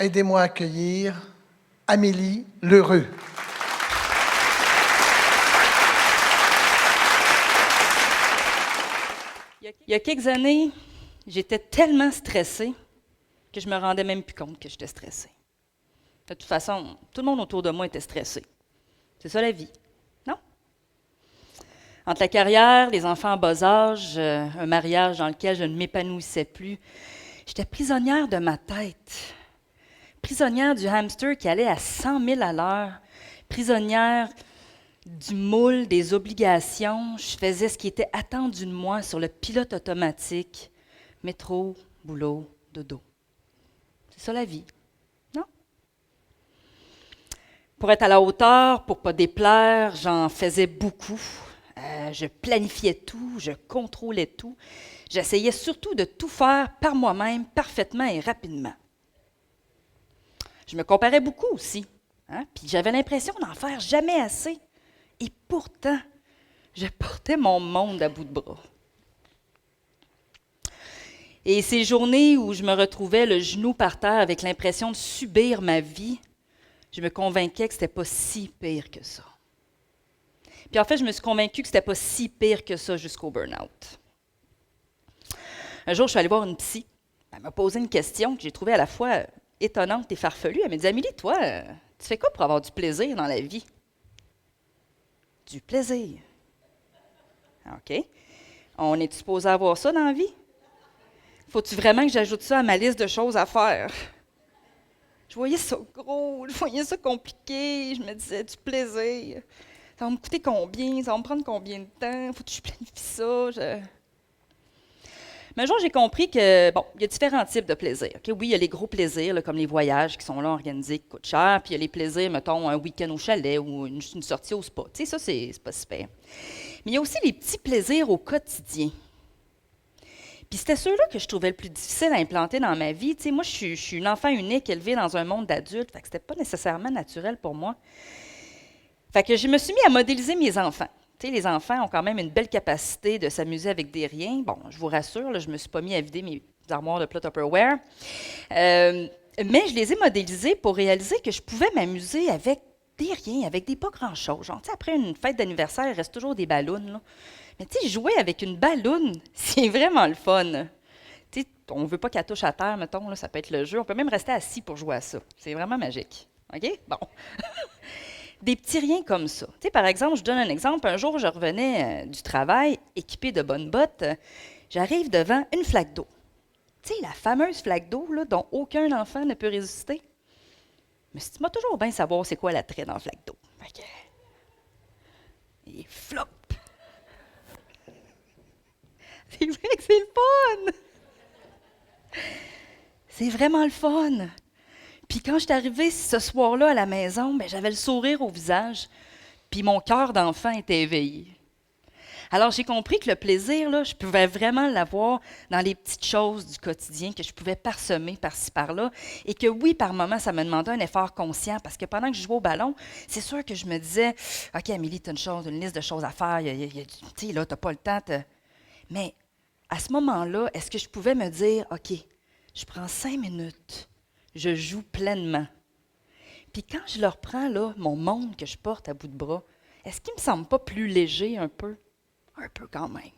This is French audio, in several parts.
Aidez-moi à accueillir Amélie Lheureux. Il y a quelques années, j'étais tellement stressée que je me rendais même plus compte que j'étais stressée. De toute façon, tout le monde autour de moi était stressé. C'est ça la vie, non? Entre la carrière, les enfants en bas âge, un mariage dans lequel je ne m'épanouissais plus, j'étais prisonnière de ma tête. Prisonnière du hamster qui allait à 100 000 à l'heure. Prisonnière du moule, des obligations. Je faisais ce qui était attendu de moi sur le pilote automatique. Métro, boulot, dodo. C'est ça la vie, non? Pour être à la hauteur, pour ne pas déplaire, j'en faisais beaucoup. Je planifiais tout, je contrôlais tout. J'essayais surtout de tout faire par moi-même, parfaitement et rapidement. Je me comparais beaucoup aussi, puis j'avais l'impression d'en faire jamais assez. Et pourtant, je portais mon monde à bout de bras. Et ces journées où je me retrouvais le genou par terre avec l'impression de subir ma vie, je me convainquais que c'était pas si pire que ça. Puis en fait, je me suis convaincue que c'était pas si pire que ça jusqu'au burn-out. Un jour, je suis allée voir une psy. Elle m'a posé une question que j'ai trouvée à la fois étonnante et farfelue. Elle m'a dit « Amélie, toi, tu fais quoi pour avoir du plaisir dans la vie? » Du plaisir. OK. On est supposé avoir ça dans la vie? Faut-tu vraiment que j'ajoute ça à ma liste de choses à faire? Je voyais ça gros, je voyais ça compliqué, je me disais du plaisir. Ça va me coûter combien? Ça va me prendre combien de temps? Faut que je planifie ça? Mais un jour, j'ai compris que, il y a différents types de plaisirs. Okay? Oui, il y a les gros plaisirs, là, comme les voyages qui sont là organisés, qui coûtent cher, puis il y a les plaisirs, mettons, un week-end au chalet ou une sortie au spa. Tu sais, ça, c'est pas super. Mais il y a aussi les petits plaisirs au quotidien. Puis c'était ceux-là que je trouvais le plus difficile à implanter dans ma vie. Tu sais, moi, je suis une enfant unique élevée dans un monde d'adultes, fait que c'était pas nécessairement naturel pour moi. Fait que je me suis mis à modéliser mes enfants. Tu sais, les enfants ont quand même une belle capacité de s'amuser avec des riens. Bon, je vous rassure, là, je ne me suis pas mis à vider mes armoires de plats Tupperware. Mais je les ai modélisés pour réaliser que je pouvais m'amuser avec des riens, avec des pas grand-chose. Genre, tu sais, après une fête d'anniversaire, il reste toujours des ballons, là. Mais tu sais, jouer avec une balloune, c'est vraiment le fun. Tu sais, on ne veut pas qu'elle touche à terre, mettons, là, ça peut être le jeu. On peut même rester assis pour jouer à ça. C'est vraiment magique. OK? Bon. Des petits riens comme ça. Tu sais, par exemple, je donne un exemple. Un jour, je revenais du travail, équipée de bonnes bottes. J'arrive devant une flaque d'eau. Tu sais, la fameuse flaque d'eau là, dont aucun enfant ne peut résister. Mais tu m'as toujours bien savoir c'est quoi l'attrait dans la flaque d'eau. OK. Et flop! C'est vrai que c'est le fun! C'est vraiment le fun! Puis quand je suis arrivée ce soir-là à la maison, j'avais le sourire au visage, puis mon cœur d'enfant était éveillé. Alors j'ai compris que le plaisir, là, je pouvais vraiment l'avoir dans les petites choses du quotidien que je pouvais parsemer par-ci par-là, et que oui, par moments, ça me demandait un effort conscient, parce que pendant que je jouais au ballon, c'est sûr que je me disais, « OK, Amélie, tu as une liste de choses à faire, tu sais, là, tu n'as pas le temps. » Mais à ce moment-là, est-ce que je pouvais me dire, « OK, je prends 5 minutes. » Je joue pleinement. Puis quand je le reprends, là, mon monde que je porte à bout de bras, est-ce qu'il ne me semble pas plus léger un peu? Un peu quand même.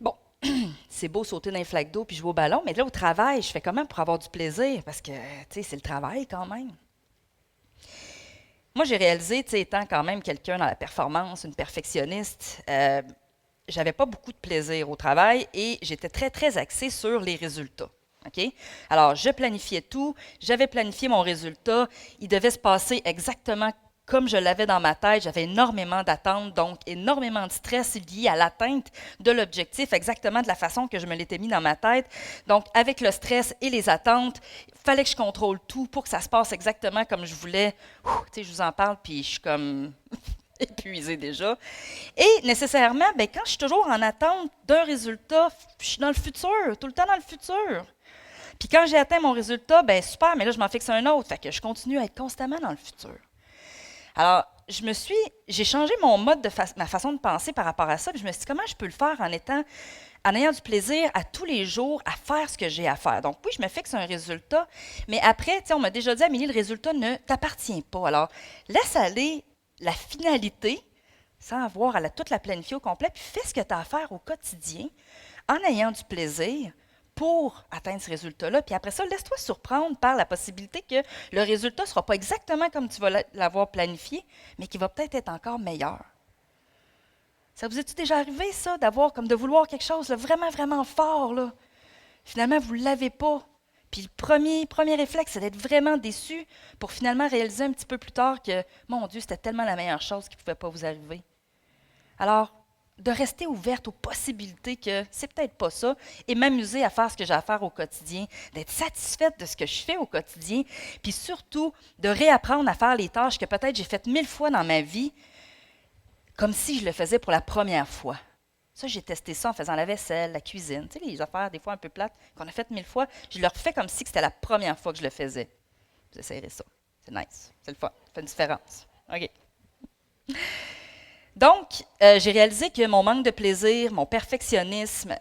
Bon, c'est beau sauter dans les flaques d'eau puis jouer au ballon, mais là, au travail, je fais comment pour avoir du plaisir? Parce que, tu sais, c'est le travail quand même. Moi, j'ai réalisé, tu sais, étant quand même quelqu'un dans la performance, une perfectionniste, j'avais pas beaucoup de plaisir au travail et j'étais très, très axée sur les résultats. Okay? Alors, je planifiais tout, j'avais planifié mon résultat, il devait se passer exactement comme je l'avais dans ma tête, j'avais énormément d'attentes, donc énormément de stress lié à l'atteinte de l'objectif, exactement de la façon que je me l'étais mis dans ma tête. Donc, avec le stress et les attentes, il fallait que je contrôle tout pour que ça se passe exactement comme je voulais. Tu sais, je vous en parle, puis je suis comme épuisée déjà. Et nécessairement, quand je suis toujours en attente d'un résultat, je suis dans le futur, tout le temps dans le futur. Puis quand j'ai atteint mon résultat, super, mais là, je m'en fixe un autre. Fait que je continue à être constamment dans le futur. Alors, j'ai changé mon mode ma façon de penser par rapport à ça. Puis je me suis dit, comment je peux le faire en ayant du plaisir à tous les jours à faire ce que j'ai à faire. Donc oui, je me fixe un résultat, mais après, on m'a déjà dit, Amélie, le résultat ne t'appartient pas. Alors, laisse aller la finalité sans avoir à toute la planifier au complet, puis fais ce que tu as à faire au quotidien en ayant du plaisir pour atteindre ce résultat-là. Puis après ça, laisse-toi surprendre par la possibilité que le résultat ne sera pas exactement comme tu vas l'avoir planifié, mais qui va peut-être être encore meilleur. Ça vous est-il déjà arrivé, ça, de vouloir quelque chose là, vraiment, vraiment fort, là? Finalement, vous ne l'avez pas. Puis le premier réflexe, c'est d'être vraiment déçu pour finalement réaliser un petit peu plus tard que, mon Dieu, c'était tellement la meilleure chose qui ne pouvait pas vous arriver. Alors, de rester ouverte aux possibilités que c'est peut-être pas ça et m'amuser à faire ce que j'ai à faire au quotidien, d'être satisfaite de ce que je fais au quotidien, puis surtout de réapprendre à faire les tâches que peut-être j'ai faites 1000 fois dans ma vie, comme si je le faisais pour la première fois. Ça, j'ai testé ça en faisant la vaisselle, la cuisine, tu sais, les affaires des fois un peu plates qu'on a faites 1000 fois, je le refais comme si c'était la première fois que je le faisais. Vous essayerez ça. C'est nice, c'est le fun, ça fait une différence. OK. Donc, j'ai réalisé que mon manque de plaisir, mon perfectionnisme,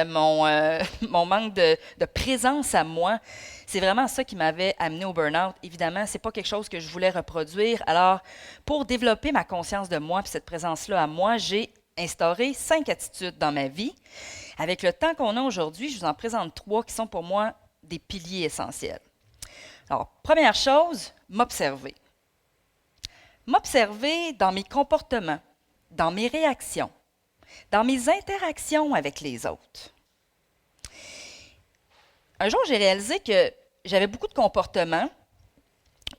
mon manque de présence à moi, c'est vraiment ça qui m'avait amené au burn-out. Évidemment, ce n'est pas quelque chose que je voulais reproduire. Alors, pour développer ma conscience de moi et cette présence-là à moi, j'ai instauré 5 attitudes dans ma vie. Avec le temps qu'on a aujourd'hui, je vous en présente 3 qui sont pour moi des piliers essentiels. Alors, première chose, m'observer. M'observer dans mes comportements, dans mes réactions, dans mes interactions avec les autres. Un jour, j'ai réalisé que j'avais beaucoup de comportements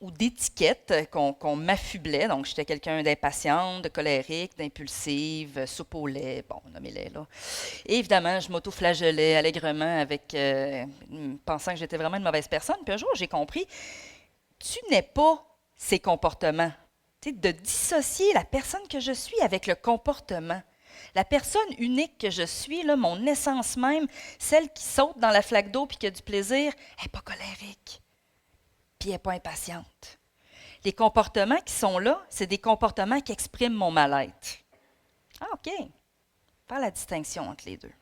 ou d'étiquettes qu'on m'affublait. Donc, j'étais quelqu'un d'impatiente, de colérique, d'impulsive, soupe au lait, bon, nommez-les là. Et évidemment, je m'auto-flagellais allègrement avec pensant que j'étais vraiment une mauvaise personne. Puis un jour, j'ai compris, tu n'es pas ces comportements. De dissocier la personne que je suis avec le comportement. La personne unique que je suis, là, mon essence même, celle qui saute dans la flaque d'eau puis qui a du plaisir, elle n'est pas colérique, puis elle n'est pas impatiente. Les comportements qui sont là, c'est des comportements qui expriment mon mal-être. Ah, OK. Faire la distinction entre les deux.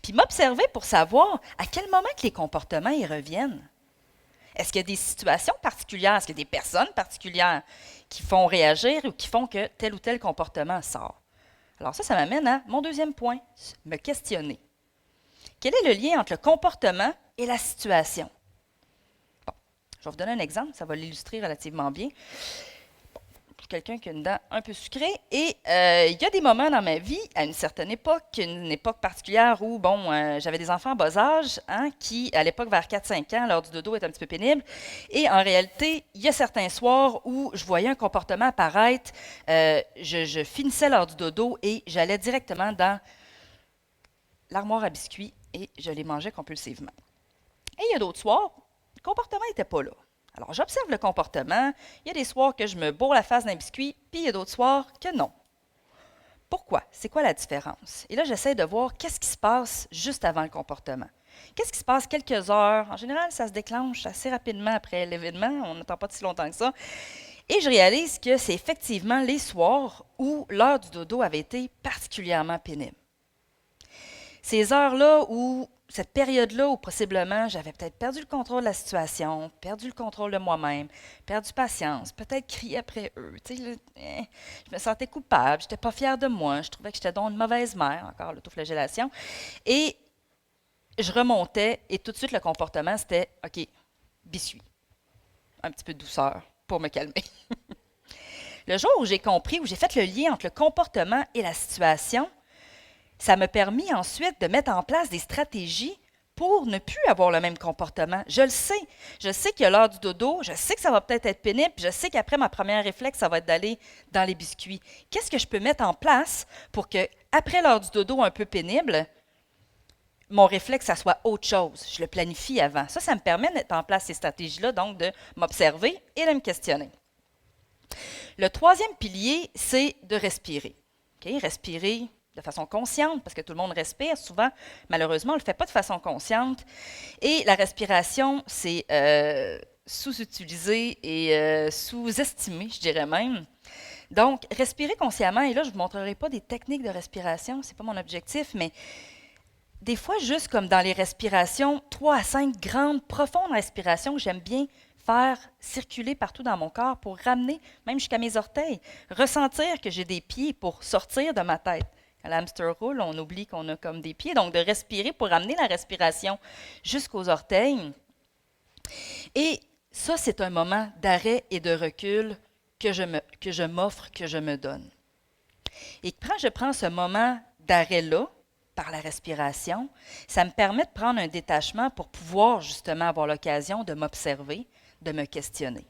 Puis m'observer pour savoir à quel moment que les comportements y reviennent. Est-ce qu'il y a des situations particulières, est-ce qu'il y a des personnes particulières qui font réagir ou qui font que tel ou tel comportement sort? Alors ça m'amène à mon deuxième point, me questionner. Quel est le lien entre le comportement et la situation? Bon, je vais vous donner un exemple, ça va l'illustrer relativement bien. Quelqu'un qui a une dent un peu sucrée. Et il y a des moments dans ma vie, à une certaine époque, une époque particulière où, j'avais des enfants en bas âge, qui, à l'époque, vers 4-5 ans, l'heure du dodo est un petit peu pénible. Et en réalité, il y a certains soirs où je voyais un comportement apparaître, je finissais l'heure du dodo et j'allais directement dans l'armoire à biscuits et je les mangeais compulsivement. Et il y a d'autres soirs, le comportement n'était pas là. Alors, j'observe le comportement. Il y a des soirs que je me bourre la face d'un biscuit, puis il y a d'autres soirs que non. Pourquoi? C'est quoi la différence? Et là, j'essaie de voir qu'est-ce qui se passe juste avant le comportement. Qu'est-ce qui se passe quelques heures? En général, ça se déclenche assez rapidement après l'événement. On n'attend pas si longtemps que ça. Et je réalise que c'est effectivement les soirs où l'heure du dodo avait été particulièrement pénible. Ces heures-là où cette période-là où possiblement j'avais peut-être perdu le contrôle de la situation, perdu le contrôle de moi-même, perdu patience, peut-être crié après eux. Je me sentais coupable, je n'étais pas fière de moi, je trouvais que j'étais donc une mauvaise mère, encore l'autoflagellation. Et je remontais et tout de suite le comportement c'était « OK, biscuit, un petit peu de douceur pour me calmer. » Le jour où j'ai compris, où j'ai fait le lien entre le comportement et la situation, ça m'a permis ensuite de mettre en place des stratégies pour ne plus avoir le même comportement. Je le sais. Je sais qu'il y a l'heure du dodo, je sais que ça va peut-être être pénible, puis je sais qu'après, ma première réflexe, ça va être d'aller dans les biscuits. Qu'est-ce que je peux mettre en place pour que, après l'heure du dodo un peu pénible, mon réflexe, ça soit autre chose? Je le planifie avant. Ça me permet de mettre en place ces stratégies-là, donc de m'observer et de me questionner. Le troisième pilier, c'est de respirer. Okay? Respirer de façon consciente, parce que tout le monde respire. Souvent, malheureusement, on ne le fait pas de façon consciente. Et la respiration, c'est sous-utilisé et sous-estimé, je dirais même. Donc, respirer consciemment, et là, je ne vous montrerai pas des techniques de respiration, ce n'est pas mon objectif, mais des fois, juste comme dans les respirations, 3 à 5 grandes, profondes respirations que j'aime bien faire circuler partout dans mon corps pour ramener, même jusqu'à mes orteils, ressentir que j'ai des pieds pour sortir de ma tête. Quand l'hamster roule, on oublie qu'on a comme des pieds, donc de respirer pour ramener la respiration jusqu'aux orteils. Et ça, c'est un moment d'arrêt et de recul que je m'offre, que je me donne. Et quand je prends ce moment d'arrêt-là, par la respiration, ça me permet de prendre un détachement pour pouvoir justement avoir l'occasion de m'observer, de me questionner.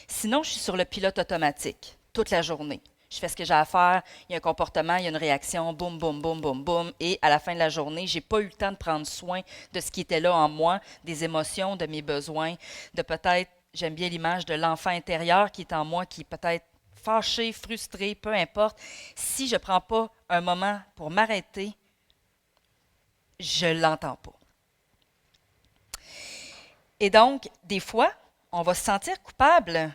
Sinon, je suis sur le pilote automatique toute la journée. Je fais ce que j'ai à faire, il y a un comportement, il y a une réaction, boum, boum, boum, boum, boum, et à la fin de la journée, je n'ai pas eu le temps de prendre soin de ce qui était là en moi, des émotions, de mes besoins, de peut-être, j'aime bien l'image de l'enfant intérieur qui est en moi, qui est peut-être fâché, frustré, peu importe. Si je ne prends pas un moment pour m'arrêter, je ne l'entends pas. Et donc, des fois, on va se sentir coupable.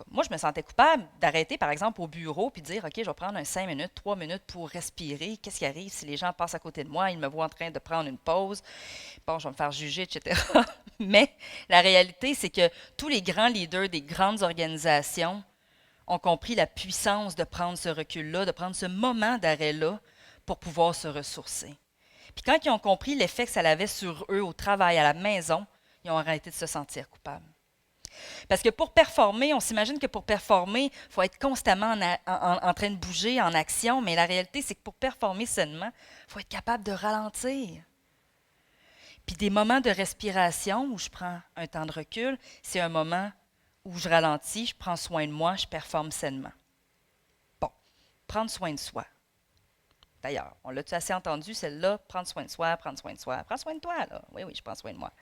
Moi, je me sentais coupable d'arrêter, par exemple, au bureau puis de dire, OK, je vais prendre un 5 minutes, 3 minutes pour respirer. Qu'est-ce qui arrive si les gens passent à côté de moi, ils me voient en train de prendre une pause? Bon, je vais me faire juger, etc. Mais la réalité, c'est que tous les grands leaders des grandes organisations ont compris la puissance de prendre ce recul-là, de prendre ce moment d'arrêt-là pour pouvoir se ressourcer. Puis quand ils ont compris l'effet que ça avait sur eux au travail, à la maison, ils ont arrêté de se sentir coupables. Parce que pour performer, on s'imagine que pour performer, il faut être constamment en train de bouger, en action, mais la réalité, c'est que pour performer sainement, il faut être capable de ralentir. Puis des moments de respiration où je prends un temps de recul, c'est un moment où je ralentis, je prends soin de moi, je performe sainement. Bon, prendre soin de soi. D'ailleurs, on l'a-tu assez entendu, celle-là, prendre soin de soi, prendre soin de soi. Prends soin de toi, là. Oui, oui, je prends soin de moi.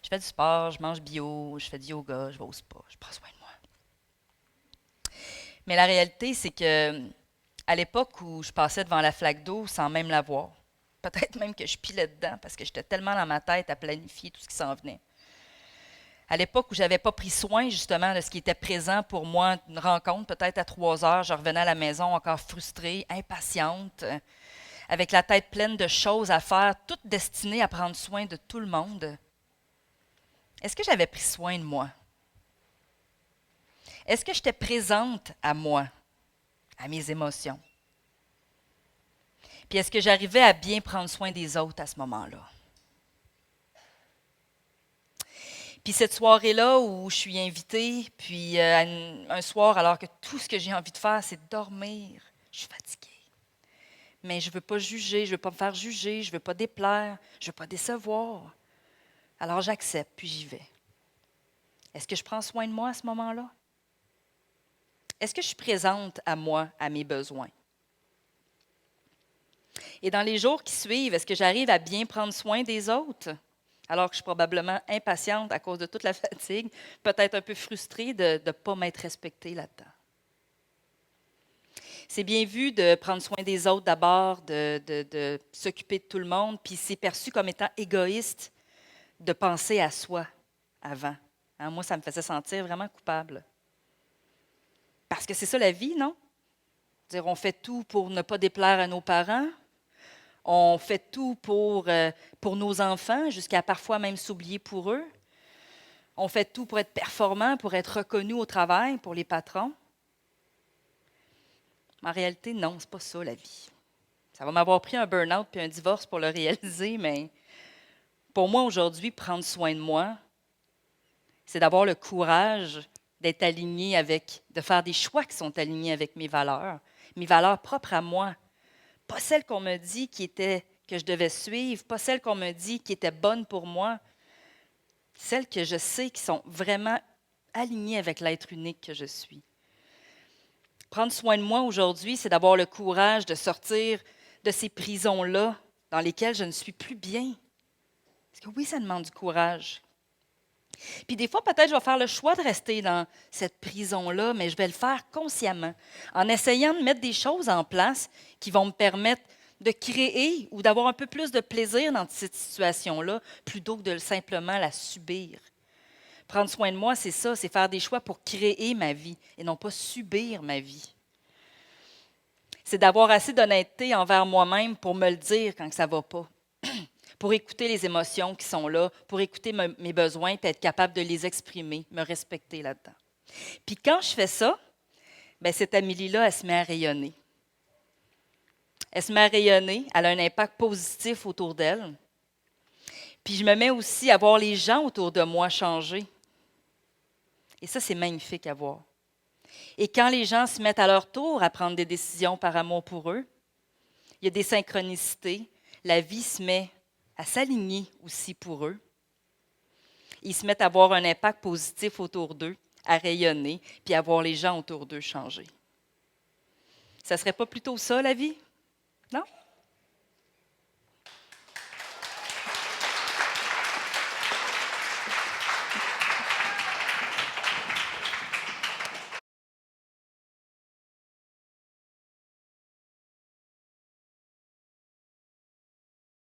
Je fais du sport, je mange bio, je fais du yoga, je vais au spa, je prends soin de moi. Mais la réalité, c'est que à l'époque où je passais devant la flaque d'eau sans même la voir, peut-être même que je pilais dedans parce que j'étais tellement dans ma tête à planifier tout ce qui s'en venait. À l'époque où je n'avais pas pris soin justement de ce qui était présent pour moi, une rencontre peut-être à 3 heures, je revenais à la maison encore frustrée, impatiente, avec la tête pleine de choses à faire, toutes destinées à prendre soin de tout le monde. Est-ce que j'avais pris soin de moi? Est-ce que j'étais présente à moi, à mes émotions? Puis est-ce que j'arrivais à bien prendre soin des autres à ce moment-là? Puis cette soirée-là où je suis invitée, puis un soir, alors que tout ce que j'ai envie de faire, c'est dormir, je suis fatiguée. Mais je ne veux pas juger, je ne veux pas me faire juger, je ne veux pas déplaire, je ne veux pas décevoir. Alors j'accepte, puis j'y vais. Est-ce que je prends soin de moi à ce moment-là? Est-ce que je suis présente à moi, à mes besoins? Et dans les jours qui suivent, est-ce que j'arrive à bien prendre soin des autres? Alors que je suis probablement impatiente à cause de toute la fatigue, peut-être un peu frustrée de ne pas m'être respectée là-dedans. C'est bien vu de prendre soin des autres d'abord, de s'occuper de tout le monde, puis c'est perçu comme étant égoïste de penser à soi avant. Hein, moi, ça me faisait sentir vraiment coupable. Parce que c'est ça la vie, non? C'est-à-dire, on fait tout pour ne pas déplaire à nos parents. On fait tout pour nos enfants, jusqu'à parfois même s'oublier pour eux. On fait tout pour être performant, pour être reconnu au travail, pour les patrons. En réalité, non, c'est pas ça la vie. Ça va m'avoir pris un burn-out puis un divorce pour le réaliser, mais pour moi aujourd'hui, prendre soin de moi, c'est d'avoir le courage d'être aligné de faire des choix qui sont alignés avec mes valeurs propres à moi. Pas celles qu'on me dit que je devais suivre, pas celles qu'on me dit qui étaient bonnes pour moi, celles que je sais qui sont vraiment alignées avec l'être unique que je suis. Prendre soin de moi aujourd'hui, c'est d'avoir le courage de sortir de ces prisons-là dans lesquelles je ne suis plus bien. Parce que oui, ça demande du courage. Puis des fois, peut-être, je vais faire le choix de rester dans cette prison-là, mais je vais le faire consciemment, en essayant de mettre des choses en place qui vont me permettre de créer ou d'avoir un peu plus de plaisir dans cette situation-là, plutôt que de simplement la subir. prendre soin de moi, c'est ça, c'est faire des choix pour créer ma vie et non pas subir ma vie. C'est d'avoir assez d'honnêteté envers moi-même pour me le dire quand ça ne va pas, pour écouter les émotions qui sont là, pour écouter mes besoins et être capable de les exprimer, me respecter là-dedans. Puis quand je fais ça, bien, cette Amélie-là, elle se met à rayonner. Elle se met à rayonner, elle a un impact positif autour d'elle. Puis je me mets aussi à voir les gens autour de moi changer. Et ça, c'est magnifique à voir. Et quand les gens se mettent à leur tour à prendre des décisions par amour pour eux, il y a des synchronicités. La vie se met à s'aligner aussi pour eux. Ils se mettent à avoir un impact positif autour d'eux, à rayonner, puis à voir les gens autour d'eux changer. Ça ne serait pas plutôt ça, la vie? Non?